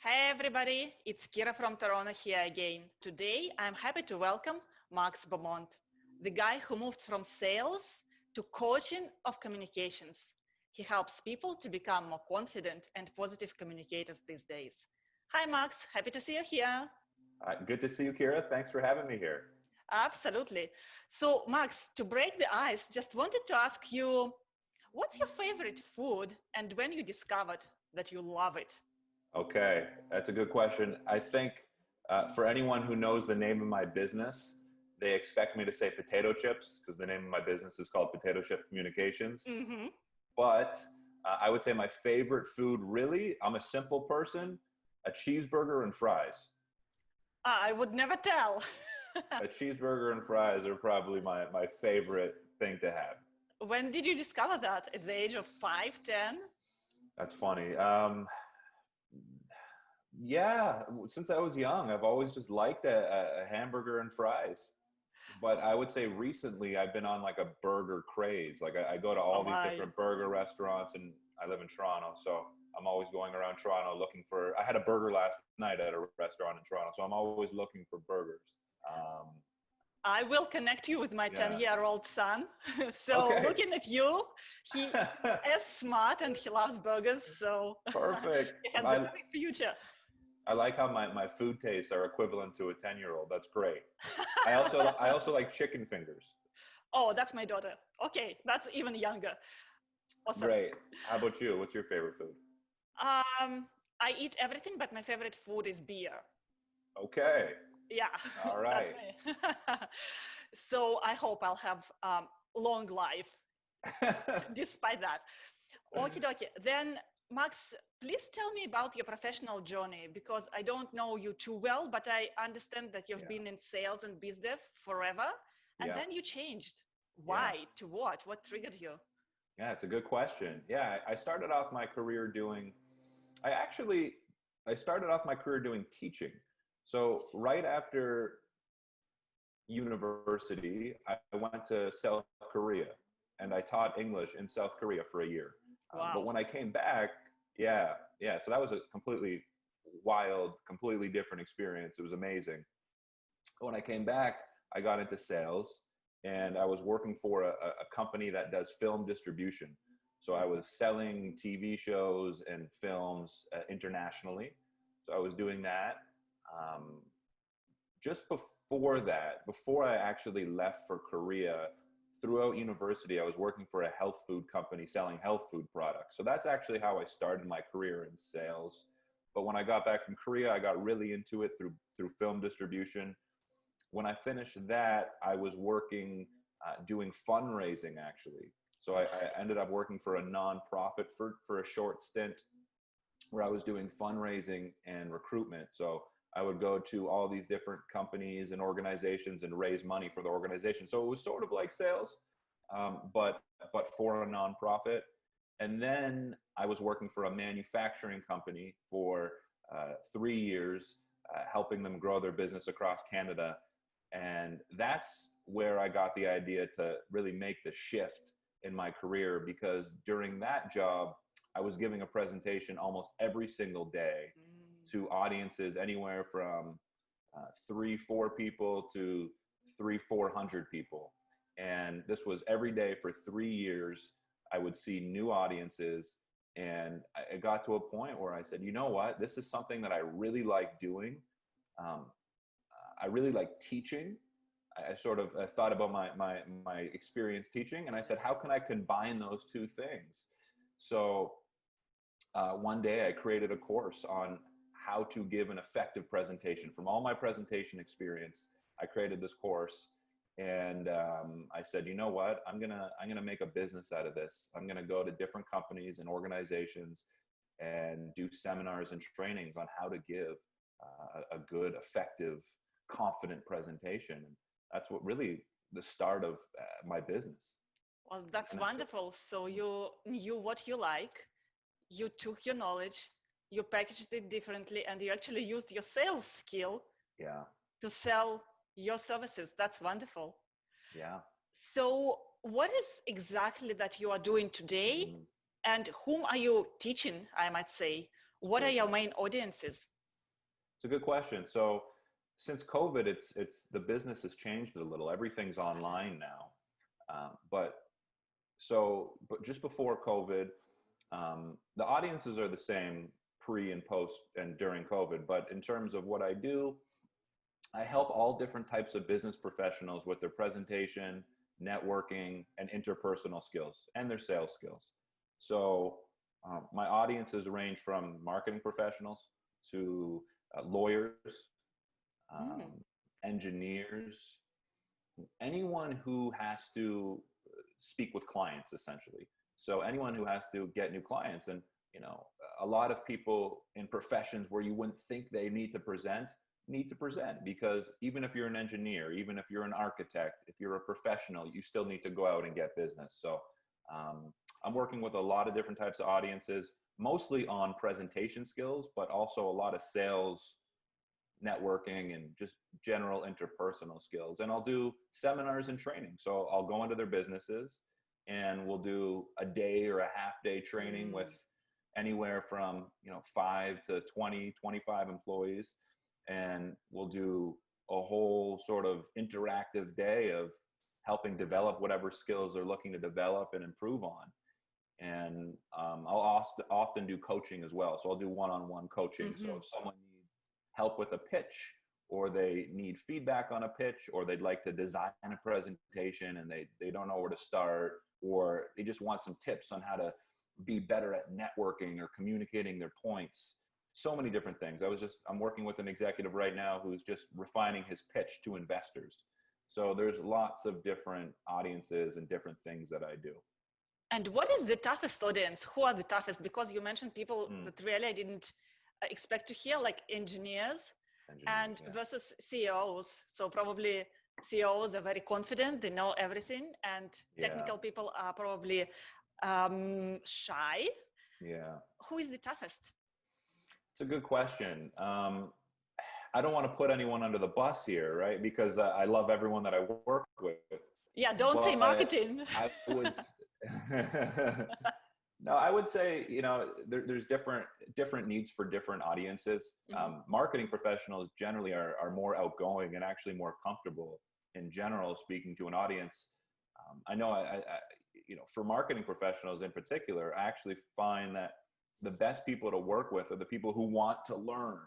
Hey everybody, it's Kira from Toronto here again. Today I'm happy to welcome Max Beaumont, the guy who moved from sales to coaching of communications. He helps people to become more confident and positive communicators these days. Hi Max, happy to see you here. Good to see you, Kira. Thanks for having me here. Absolutely. So Max, to break the ice, just wanted to ask you, what's your favorite food and when you discovered that you love it? Okay, that's a good question. I think for anyone who knows the name of my business, they expect me to say potato chips because the name of my business is called Potato Chip Communications. Mm-hmm. But I would say my favorite food, really, I'm a simple person, a cheeseburger and fries. I would never tell. A cheeseburger and fries are probably my favorite thing to have. When did you discover that? At the age of 5, 10? That's funny. Yeah, since I was young, I've always just liked a hamburger and fries. But I would say recently I've been on like a burger craze. Like I go to Oh all these my. different burger restaurants, and I live in Toronto, so I'm always going around Toronto looking for. I had a burger last night at a restaurant in Toronto, so I'm always looking for burgers. Um, I will connect you with my yeah. 10-year-old son. So Okay. looking at you, he is smart and he loves burgers, so Perfect. he has the perfect future. I like how my food tastes are equivalent to a 10-year-old. That's great. I also like chicken fingers. Oh, that's my daughter. Okay, that's even younger. Awesome. Great. How about you? What's your favorite food? Um, I eat everything, but my favorite food is beer. Okay. Yeah, All that's right. me. So I hope I'll have long life despite that. Okie dokie. Then, Max, please tell me about your professional journey because I don't know you too well, but I understand that you've Yeah. been in sales and biz dev forever, and Yeah. then you changed. Yeah. Why? To what? What triggered you? Yeah, it's a good question. Yeah, I started off my career doing I actually I started off my career doing teaching. So right after university, I went to South Korea and I taught English in South Korea for a year. But Wow. when I came back, yeah, yeah, so that was a completely wild, completely different experience. It was amazing. When I came back, I got into sales and I was working for a company that does film distribution. So I was selling TV shows and films internationally. So I was doing that. Um, just before that, before I actually left for Korea, throughout university, I was working for a health food company selling health food products. So that's actually how I started my career in sales. But when I got back from Korea, I got really into it through film distribution. When I finished that, I was working doing fundraising actually. So I ended up working for a nonprofit for a short stint where I was doing fundraising and recruitment. So I would go to all these different companies and organizations and raise money for the organization. So it was sort of like sales, but for a nonprofit. And then I was working for a manufacturing company for 3 years, helping them grow their business across Canada. And that's where I got the idea to really make the shift in my career because during that job, I was giving a presentation almost every single day Mm. to audiences anywhere from 3, 4 people to 300, 400 people. And this was every day for 3 years. I would see new audiences. And it got to a point where I said, you know what? This is something that I really like doing. Um, I really like teaching. I sort of thought about my experience teaching, and I said, how can I combine those two things? So one day I created a course on how to give an effective presentation. From all my presentation experience, I created this course, and I said, you know what? I'm gonna make a business out of this. I'm gonna go to different companies and organizations and do seminars and trainings on how to give a good, effective, confident presentation. And that's what really the start of my business. Well, that's And that's it. wonderful. So you knew what you like, you took your knowledge, you packaged it differently, and you actually used your sales skill Yeah, to sell your services. That's wonderful. yeah. So, what is exactly that you are doing today, Mm, and whom are you teaching, I might say? it's a What are great your question. main audiences? It's a good question. So since COVID, it's the business has changed a little. Everything's online now. But just before COVID, the audiences are the same pre and post and during COVID. But in terms of what I do, I help all different types of business professionals with their presentation, networking, and interpersonal skills and their sales skills. So my audiences range from marketing professionals to lawyers, engineers, anyone who has to speak with clients, essentially. So anyone who has to get new clients. And, a lot of people in professions where you wouldn't think they need to present, because even if you're an engineer, even if you're an architect, if you're a professional, you still need to go out and get business. So I'm working with a lot of different types of audiences, mostly on presentation skills, but also a lot of sales, networking, and just general interpersonal skills. And I'll do seminars and training. So I'll go into their businesses and we'll do a day or a half day training with anywhere from 5 to 20, 25 employees. And we'll do a whole sort of interactive day of helping develop whatever skills they're looking to develop and improve on. And I'll often do coaching as well. So I'll do one-on-one coaching. So if someone needs help with a pitch, or they need feedback on a pitch, or they'd like to design a presentation and they don't know where to start, or they just want some tips on how to be better at networking or communicating their points. So many different things. I'm working with an executive right now who's just refining his pitch to investors. So there's lots of different audiences and different things that I do. And what is the toughest audience? Who are the toughest? Because you mentioned people that really I didn't expect to hear, like engineers and versus CEOs. So probably CEOs are very confident, they know everything, and technical people are probably shy. Yeah. Who is the toughest? It's a good question. I don't want to put anyone under the bus here, right? Because I love everyone that I work with. Yeah, don't say marketing. I would. No, I would say, there's different needs for different audiences. Marketing professionals generally are more outgoing and actually more comfortable in general speaking to an audience. I know for marketing professionals in particular, I actually find that the best people to work with are the people who want to learn,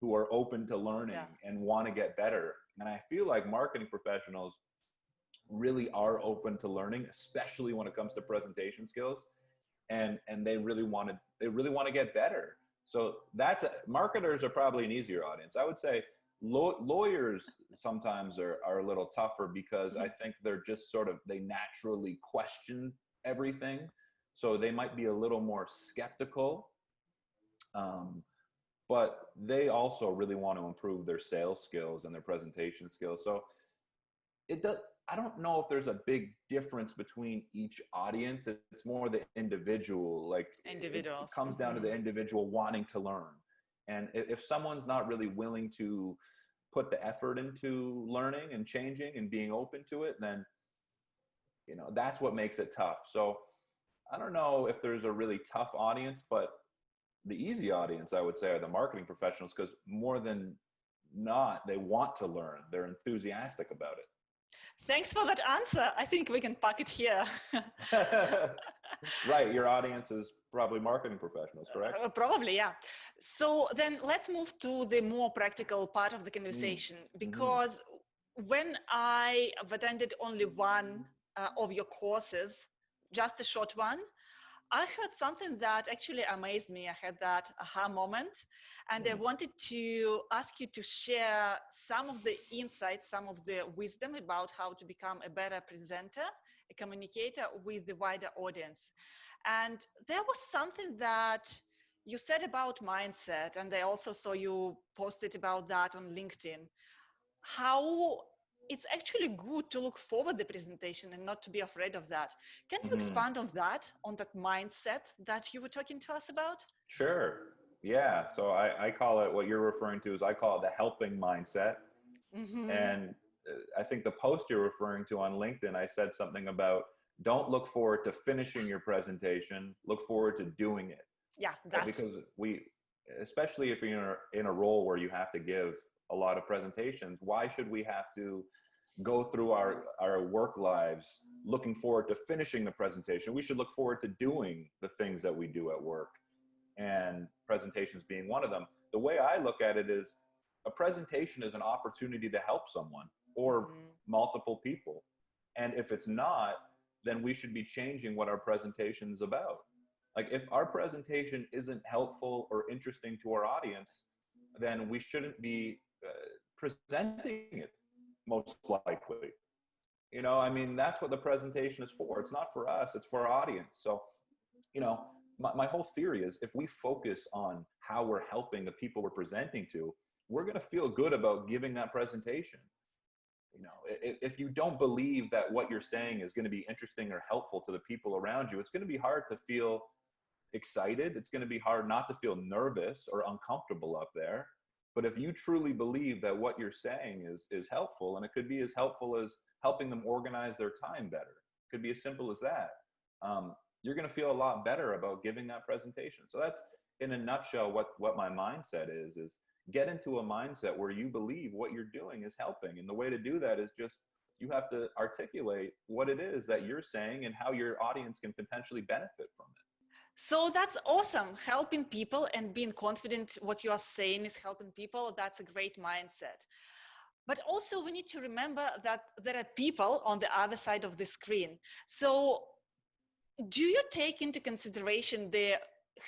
who are open to learning and want to get better. And I feel like marketing professionals really are open to learning, especially when it comes to presentation skills, and they really want to get better. So marketers are probably an easier audience. I would say lawyers sometimes are a little tougher because I think they're just they naturally question everything. So they might be a little more skeptical, but they also really want to improve their sales skills and their presentation skills. So I don't know if there's a big difference between each audience. It's more the individual, it comes down to the individual wanting to learn. And if someone's not really willing to put the effort into learning and changing and being open to it, then, that's what makes it tough. So I don't know if there's a really tough audience, but the easy audience, I would say, are the marketing professionals, because more than not, they want to learn. They're enthusiastic about it. Thanks for that answer. I think we can park it here. Right. Your audience is probably marketing professionals, correct? Probably, yeah. So then let's move to the more practical part of the conversation, because when I have attended only one of your courses, just a short one, I heard something that actually amazed me. I had that aha moment, and I wanted to ask you to share some of the insights, some of the wisdom about how to become a better presenter, a communicator with the wider audience. And there was something that you said about mindset, and I also saw you posted about that on LinkedIn, how it's actually good to look forward the presentation and not to be afraid of that. Can you expand on that mindset that you were talking to us about? Sure. Yeah. So I call it, what you're referring to is, I call it the helping mindset. And I think the post you're referring to on LinkedIn, I said something about, don't look forward to finishing your presentation, look forward to doing it. Yeah, that. Because especially if you're in a role where you have to give a lot of presentations, why should we have to go through our work lives looking forward to finishing the presentation? We should look forward to doing the things that we do at work, and presentations being one of them. The way I look at it is a presentation is an opportunity to help someone or multiple people. And if it's not, then we should be changing what our presentation is about. Like if our presentation isn't helpful or interesting to our audience, then we shouldn't be presenting it, most likely. You know, I mean, that's what the presentation is for. It's not for us, it's for our audience. So, you know, my whole theory is if we focus on how we're helping the people we're presenting to, we're going to feel good about giving that presentation. You know, if you don't believe that what you're saying is going to be interesting or helpful to the people around you, it's going to be hard to feel excited. It's going to be hard not to feel nervous or uncomfortable up there. But if you truly believe that what you're saying is helpful, and it could be as helpful as helping them organize their time better, it could be as simple as that, you're going to feel a lot better about giving that presentation. So that's, in a nutshell, what my mindset is get into a mindset where you believe what you're doing is helping. And the way to do that is just, you have to articulate what it is that you're saying and how your audience can potentially benefit from it. So that's awesome. Helping people and being confident what you are saying is helping people. That's a great mindset. But also we need to remember that there are people on the other side of the screen. So do you take into consideration the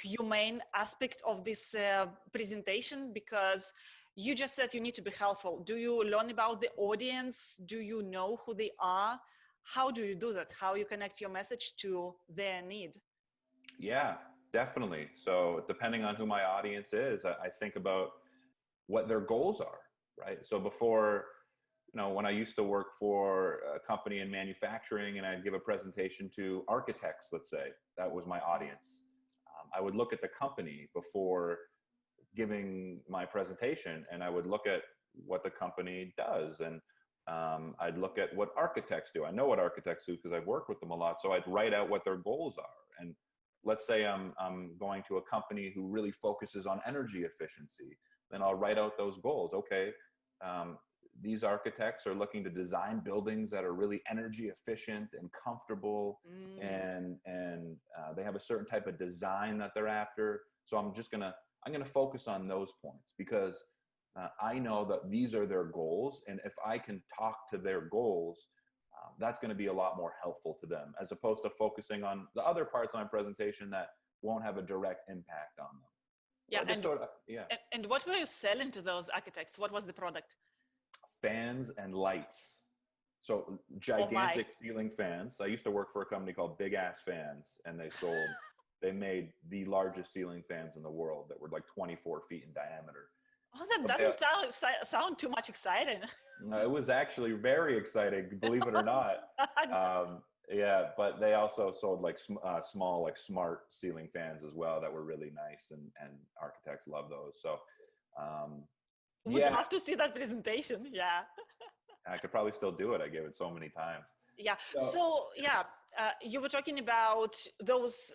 humane aspect of this presentation? Because you just said you need to be helpful. Do you learn about the audience? Do you know who they are? How do you do that? How you connect your message to their need? Yeah, definitely. So depending on who my audience is, I think about what their goals are, right? So before, you know, when I used to work for a company in manufacturing and I'd give a presentation to architects, let's say, that was my audience. I would look at the company before giving my presentation, and I would look at what the company does, and I'd look at what architects do. I know what architects do because I've worked with them a lot. So I'd write out what their goals are. And let's say I'm going to a company who really focuses on energy efficiency, then I'll write out those goals. Okay, these architects are looking to design buildings that are really energy efficient and comfortable, and they have a certain type of design that they're after. So I'm gonna focus on those points because I know that these are their goals, and if I can talk to their goals, that's going to be a lot more helpful to them, as opposed to focusing on the other parts of my presentation that won't have a direct impact on them. Yeah, so and what were you selling to those architects? What was the product? Fans and lights. So gigantic ceiling fans. I used to work for a company called Big Ass Fans, and they made the largest ceiling fans in the world that were like 24 feet in diameter. Oh, that doesn't sound too much exciting. It was actually very exciting, believe it or not. Yeah, but they also sold like small, like smart ceiling fans as well that were really nice, and architects love those. So, would love to see that presentation. Yeah. I could probably still do it. I gave it so many times. Yeah. So yeah, you were talking about those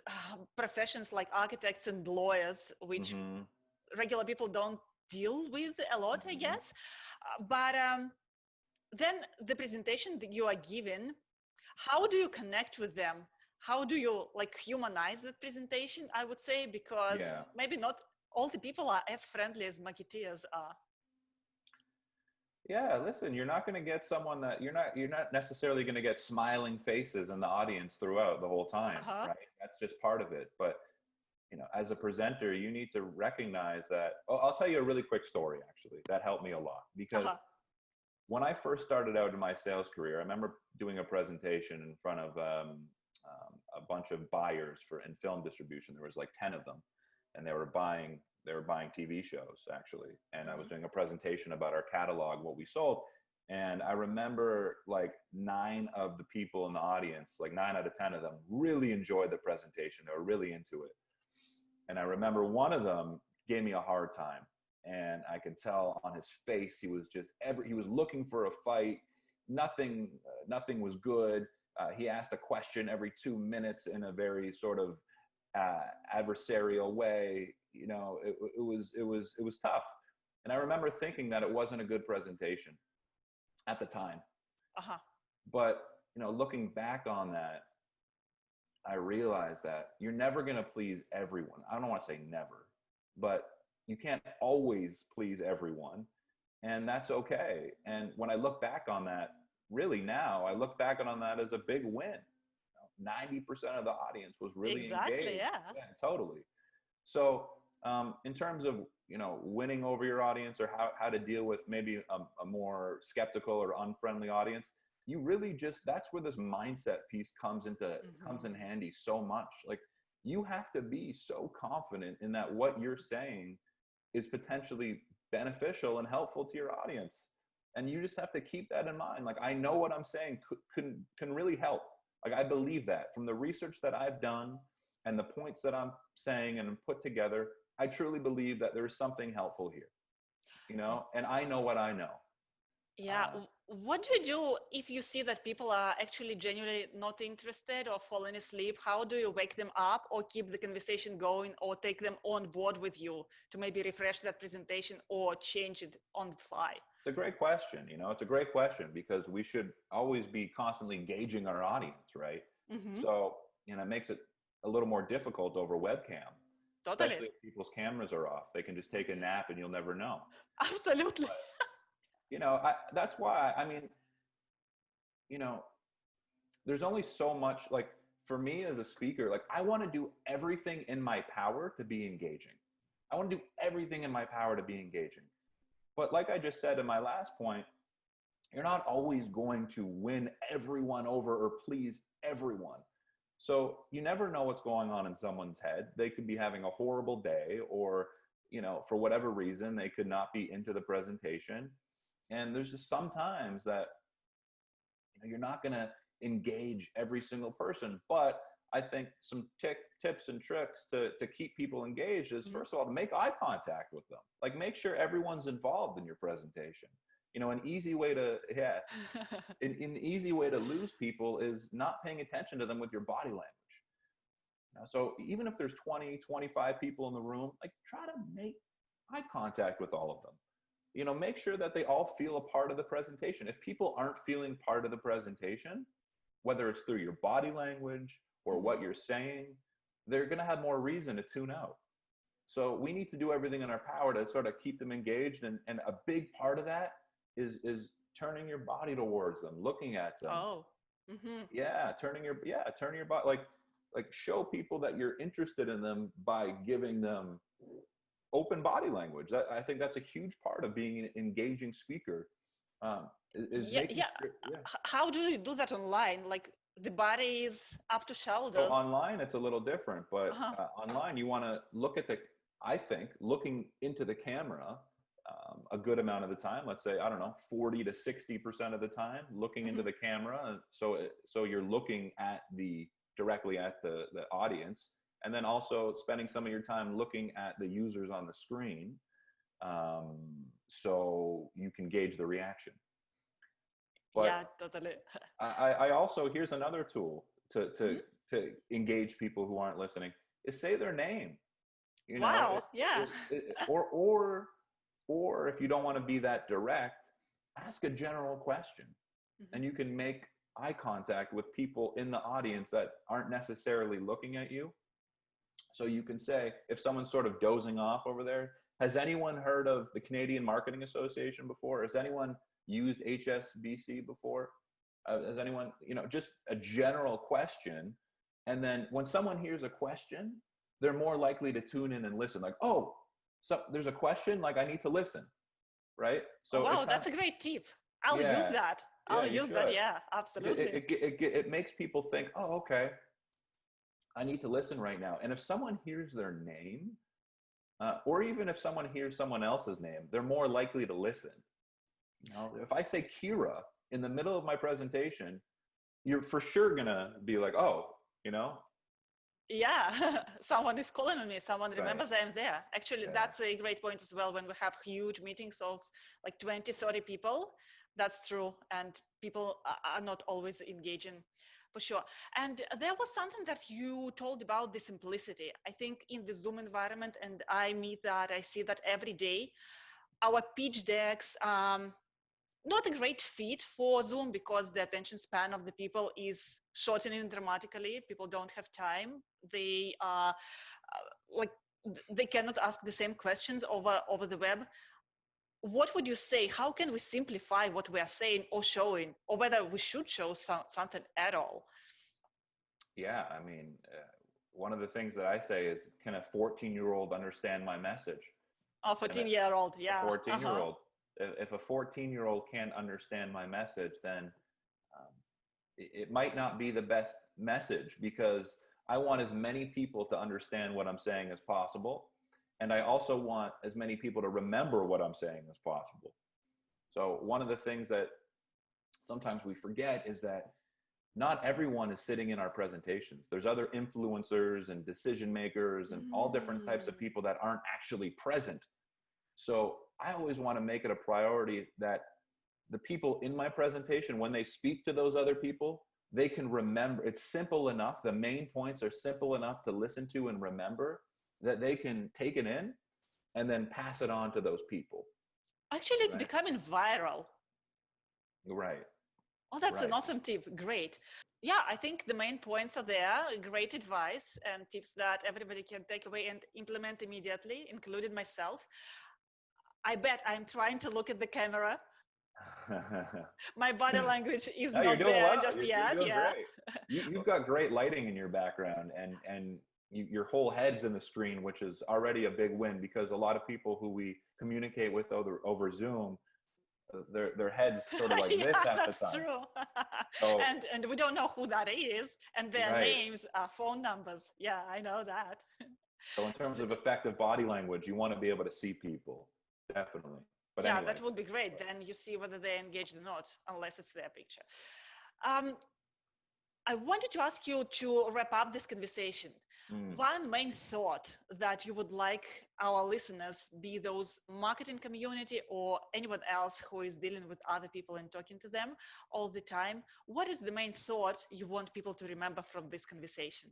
professions like architects and lawyers, which regular people don't deal with a lot, I guess. But then the presentation that you are given, how do you connect with them? How do you like humanize that presentation, I would say, because maybe not all the people are as friendly as marketeers are. Yeah, listen, you're not going to get someone that you're not necessarily going to get smiling faces in the audience throughout the whole time, right? That's just part of it. But you know, as a presenter, you need to recognize that. I'll tell you a really quick story, actually, that helped me a lot. Because when I first started out in my sales career, I remember doing a presentation in front of a bunch of buyers in film distribution. There was like 10 of them, and they were buying TV shows, actually. And I was doing a presentation about our catalog, what we sold. And I remember like 9 of the people in the audience, like 9 out of 10 of them really enjoyed the presentation. They were really into it. And I remember one of them gave me a hard time, and I could tell on his face, he was looking for a fight. Nothing was good. He asked a question every 2 minutes in a very sort of adversarial way. You know, it was tough. And I remember thinking that it wasn't a good presentation at the time. Uh-huh. But, you know, looking back on that, I realized that you're never going to please everyone. I don't want to say never, but you can't always please everyone. And that's okay. And when I look back on that, really now, I look back on that as a big win. 90% of the audience was really Exactly, engaged. yeah. Yeah, totally. So in terms of, you know, winning over your audience, or how to deal with maybe a more skeptical or unfriendly audience, you really just, that's where this mindset piece comes in handy so much. Like, you have to be so confident in that what you're saying is potentially beneficial and helpful to your audience. And you just have to keep that in mind. Like, I know what I'm saying can really help. Like, I believe that from the research that I've done and the points that I'm saying and put together, I truly believe that there's something helpful here, you know, and I know what I know. Yeah. What do you do if you see that people are actually genuinely not interested or falling asleep? How do you wake them up or keep the conversation going or take them on board with you to maybe refresh that presentation or change it on the fly? It's a great question. You know, it's a great question because we should always be constantly engaging our audience, right? Mm-hmm. So, you know, it makes it a little more difficult over webcam, Totally. especially if people's cameras are off. They can just take a nap and you'll never know. Absolutely. But, you know, that's why, I mean, you know, there's only so much, like, for me as a speaker, like, I want to do everything in my power to be engaging. I want to do everything in my power to be engaging. But like I just said in my last point, you're not always going to win everyone over or please everyone. So you never know what's going on in someone's head. They could be having a horrible day, or, you know, for whatever reason, they could not be into the presentation. And there's just sometimes that, you know, you're not going to engage every single person. But I think some tips and tricks to keep people engaged is, first of all, to make eye contact with them. Like, make sure everyone's involved in your presentation. You know, an easy way to an easy way to lose people is not paying attention to them with your body language. So even if there's 20, 25 people in the room, like, try to make eye contact with all of them. You know, make sure that they all feel a part of the presentation. If people aren't feeling part of the presentation, whether it's through your body language or what you're saying, they're going to have more reason to tune out. So we need to do everything in our power to sort of keep them engaged. And a big part of that is turning your body towards them, looking at them. Oh. Mm-hmm. Yeah, turning your body, like show people that you're interested in them by giving them open body language. I think that's a huge part of being an engaging speaker. How do you do that online? Like, the body is up to shoulders. So online, it's a little different, but online, you want to look at I think looking into the camera a good amount of the time, let's say, I don't know, 40 to 60% of the time, looking into the camera. So you're looking directly at the audience, and then also spending some of your time looking at the users on the screen, so you can gauge the reaction. But yeah, totally. I also, here's another tool to engage people who aren't listening, is say their name. You know, wow. Yeah. or if you don't want to be that direct, ask a general question, and you can make eye contact with people in the audience that aren't necessarily looking at you. So you can say, if someone's sort of dozing off over there, has anyone heard of the Canadian Marketing Association before? Has anyone used HSBC before? Has anyone, you know, just a general question. And then when someone hears a question, they're more likely to tune in and listen. Like, oh, so there's a question, like, I need to listen, right? So wow, that's a great tip. I'll use that. I'll use that. Yeah, absolutely. It makes people think, oh, okay, I need to listen right now. And if someone hears their name, or even if someone hears someone else's name, they're more likely to listen. You know, if I say Kira in the middle of my presentation, you're for sure gonna be like, oh, you know. Yeah, someone is calling on me. Someone remembers I'm there. Actually, that's a great point as well. When we have huge meetings of like 20, 30 people, that's true. And people are not always engaging. For sure. And there was something that you told about the simplicity. I think in the Zoom environment, and I see that every day, our pitch decks, not a great fit for Zoom because the attention span of the people is shortening dramatically. People don't have time. They are like they cannot ask the same questions over the web. What would you say? How can we simplify what we are saying or showing, or whether we should show something at all? Yeah, I mean, one of the things that I say is, can a 14-year-old understand my message? A 14-year-old, A yeah. 14-year-old. If a 14-year-old can't understand my message, then it might not be the best message, because I want as many people to understand what I'm saying as possible. And I also want as many people to remember what I'm saying as possible. So one of the things that sometimes we forget is that not everyone is sitting in our presentations. There's other influencers and decision makers and all different types of people that aren't actually present. So I always want to make it a priority that the people in my presentation, when they speak to those other people, they can remember. It's simple enough. The main points are simple enough to listen to and remember, that they can take it in and then pass it on to those people. Actually, it's becoming viral. Right. Oh, that's an awesome tip. Great. Yeah, I think the main points are there. Great advice and tips that everybody can take away and implement immediately, including myself. I bet I'm trying to look at the camera. My body language is no, not there well. just yet. You're doing great. You've got great lighting in your background, and your whole head's in the screen, which is already a big win, because a lot of people who we communicate with over Zoom, their heads sort of like this at the time. That's true. So, and we don't know who that is, and their names are phone numbers. Yeah, I know that. So in terms of effective body language, you want to be able to see people, definitely. But yeah, anyways, that would be great. Then you see whether they're engaged or not, unless it's their picture. I wanted to ask you to wrap up this conversation. One main thought that you would like our listeners, be those marketing community or anyone else who is dealing with other people and talking to them all the time, what is the main thought you want people to remember from this conversation?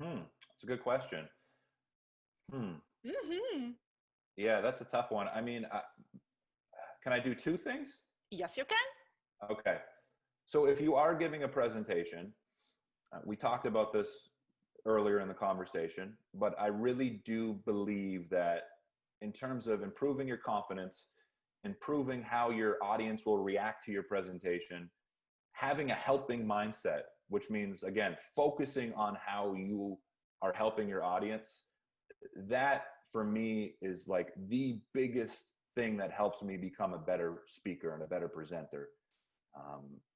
It's a good question. Yeah, that's a tough one. I mean, can I do two things? Yes, you can. Okay. So if you are giving a presentation, we talked about this earlier in the conversation, but I really do believe that in terms of improving your confidence, improving how your audience will react to your presentation, having a helping mindset, which means, again, focusing on how you are helping your audience, that for me is like the biggest thing that helps me become a better speaker and a better presenter.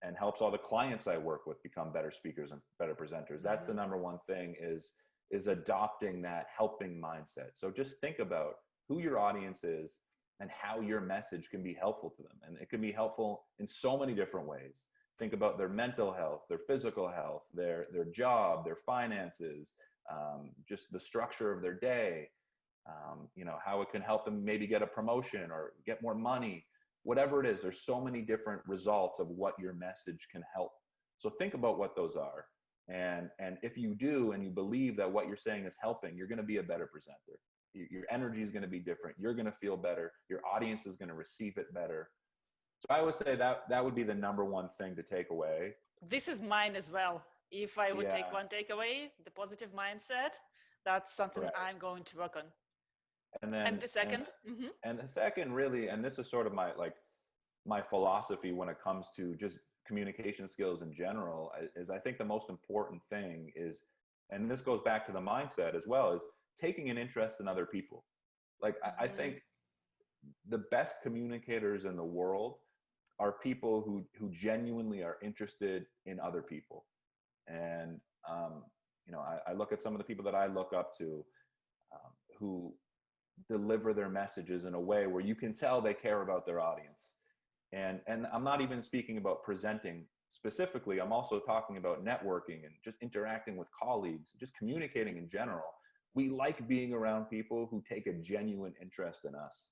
And helps all the clients I work with become better speakers and better presenters. That's the number one thing, is adopting that helping mindset. So just think about who your audience is and how your message can be helpful to them. And it can be helpful in so many different ways. Think about their mental health, their physical health, their job, their finances, just the structure of their day, how it can help them maybe get a promotion or get more money. Whatever it is, there's so many different results of what your message can help. So think about what those are. And if you do, and you believe that what you're saying is helping, you're going to be a better presenter. Your energy is going to be different. You're going to feel better. Your audience is going to receive it better. So I would say that would be the number one thing to take away. This is mine as well. If I would take one takeaway, the positive mindset, that's something I'm going to work on. And the second? And the second, really, and this is sort of my philosophy when it comes to just communication skills in general, is I think the most important thing is, and this goes back to the mindset as well, is taking an interest in other people. Like, I think the best communicators in the world are people who genuinely are interested in other people. And, I look at some of the people that I look up to, who deliver their messages in a way where you can tell they care about their audience. And I'm not even speaking about presenting specifically. I'm also talking about networking and just interacting with colleagues, just communicating in general. We like being around people who take a genuine interest in us.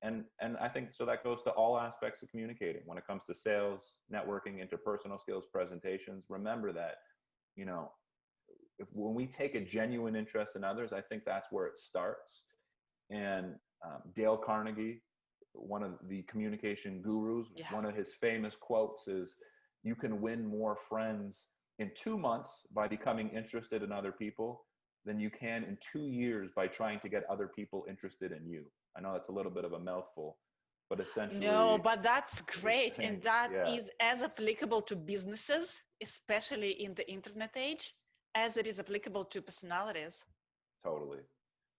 and I think so that goes to all aspects of communicating when it comes to sales, networking, interpersonal skills, presentations. Remember that, you know, when we take a genuine interest in others, I think that's where it starts. And Dale Carnegie, one of the communication gurus, Yeah. one of his famous quotes is, "You can win more friends in 2 months by becoming interested in other people than you can in 2 years by trying to get other people interested in you." I know that's a little bit of a mouthful, but No, essentially, but that's great. And that yeah, is as applicable to businesses, especially in the internet age, as it is applicable to personalities. totally,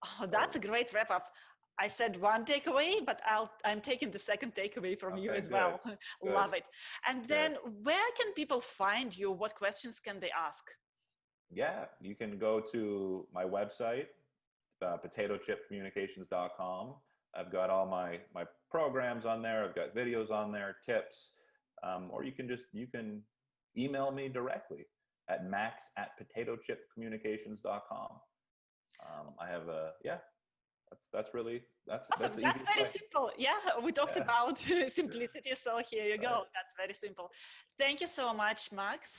Oh, that's totally. a great wrap up. I said one takeaway, but I'm taking the second takeaway from you Okay, as good, well. good, Love it. And good. then where can people find you? What questions can they ask? Yeah, you can go to my website, potatochipcommunications.com. I've got all my programs on there. I've got videos on there, tips, or you can email me directly at max@potatochipcommunications.com. I have a yeah. That's really that's Awesome. the That's easiest very way. simple. Yeah, we talked Yeah, about simplicity. So here you right. go. That's very simple. Thank you so much, Max.